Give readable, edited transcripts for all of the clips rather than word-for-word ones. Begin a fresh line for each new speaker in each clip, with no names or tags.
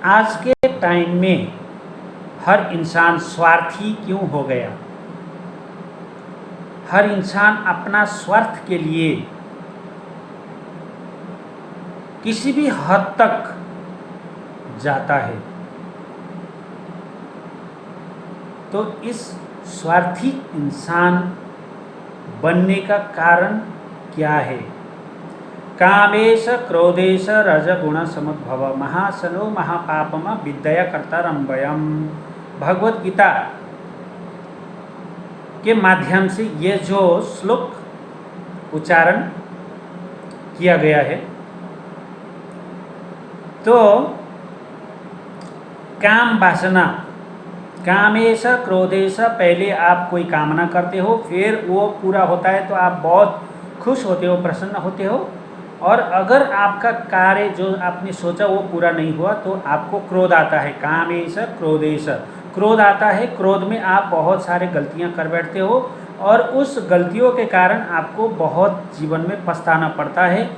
आज के टाइम में हर इंसान स्वार्थी क्यों हो गया? हर इंसान अपना स्वार्थ के लिए किसी भी हद तक जाता है। तो इस स्वार्थी इंसान बनने का कारण क्या है? कामेश क्रोधेश रजगुण समुद्भव महासनो महापापम विद्या कर्तारंभयम। भगवत गीता के माध्यम से ये जो श्लोक उच्चारण किया गया है, तो काम वासना, कामेश क्रोधेश, पहले आप कोई कामना करते हो, फिर वो पूरा होता है तो आप बहुत खुश होते हो, प्रसन्न होते हो, और अगर आपका कार्य जो आपने सोचा वो पूरा नहीं हुआ तो आपको क्रोध आता है। कामेश क्रोधेश, क्रोध आता है। क्रोध में आप बहुत सारे गलतियां कर बैठते हो और उस गलतियों के कारण आपको बहुत जीवन में पछताना पड़ता है।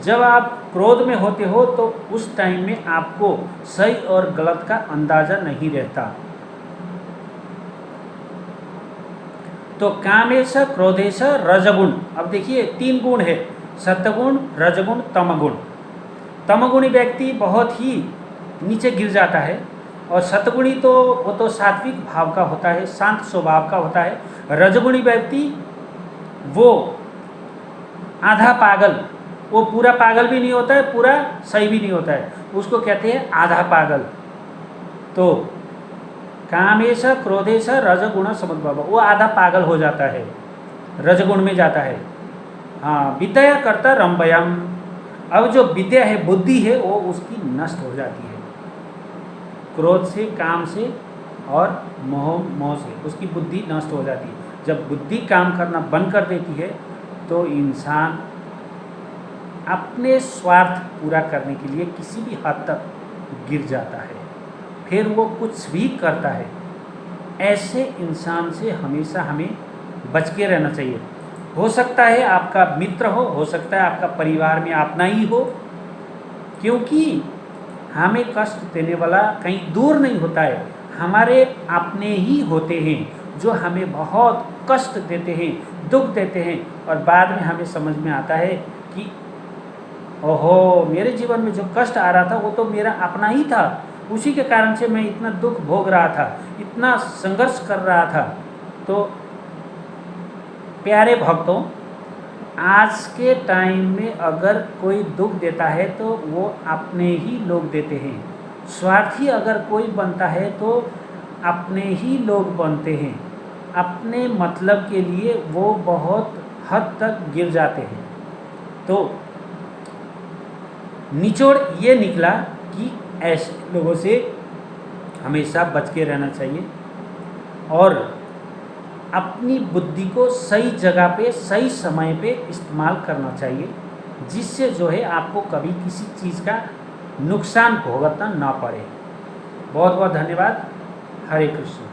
जब आप क्रोध में होते हो तो उस टाइम में आपको सही और गलत का अंदाज़ा नहीं रहता। तो कामेश क्रोधेश रजगुण, अब देखिए 3 गुण है, सत्वगुण, रजगुण, तमगुण। तमगुणी व्यक्ति बहुत ही नीचे गिर जाता है और सत्वगुणी तो वो तो सात्विक भाव का होता है, शांत स्वभाव का होता है। रजगुणी व्यक्ति वो आधा पागल, वो पूरा पागल भी नहीं होता है, पूरा सही भी नहीं होता है, उसको कहते हैं आधा पागल। तो कामेश क्रोधेश रजगुण समुद्भव, वो आधा पागल हो जाता है, रजगुण में जाता है। हाँ, विद्या कर्ता रंभयम, अब जो विद्या है, बुद्धि है, वो उसकी नष्ट हो जाती है क्रोध से, काम से और मोह से, उसकी बुद्धि नष्ट हो जाती है। जब बुद्धि काम करना बंद कर देती है तो इंसान अपने स्वार्थ पूरा करने के लिए किसी भी हद तक गिर जाता है, फिर वो कुछ भी करता है। ऐसे इंसान से हमेशा हमें बच के रहना चाहिए। हो सकता है आपका मित्र हो सकता है आपका परिवार में अपना ही हो, क्योंकि हमें कष्ट देने वाला कहीं दूर नहीं होता है, हमारे अपने ही होते हैं जो हमें बहुत कष्ट देते हैं, दुख देते हैं, और बाद में हमें समझ में आता है कि ओहो, मेरे जीवन में जो कष्ट आ रहा था वो तो मेरा अपना ही था, उसी के कारण से मैं इतना दुख भोग रहा था, इतना संघर्ष कर रहा था। तो प्यारे भक्तों, आज के टाइम में अगर कोई दुख देता है तो वो अपने ही लोग देते हैं। स्वार्थी अगर कोई बनता है तो अपने ही लोग बनते हैं। अपने मतलब के लिए वो बहुत हद तक गिर जाते हैं। तो निचोड़ ये निकला कि ऐसे लोगों से हमेशा बच के रहना चाहिए और अपनी बुद्धि को सही जगह पे, सही समय पे इस्तेमाल करना चाहिए, जिससे जो है आपको कभी किसी चीज़ का नुकसान भुगतना ना पड़े। बहुत बहुत धन्यवाद। हरे कृष्ण।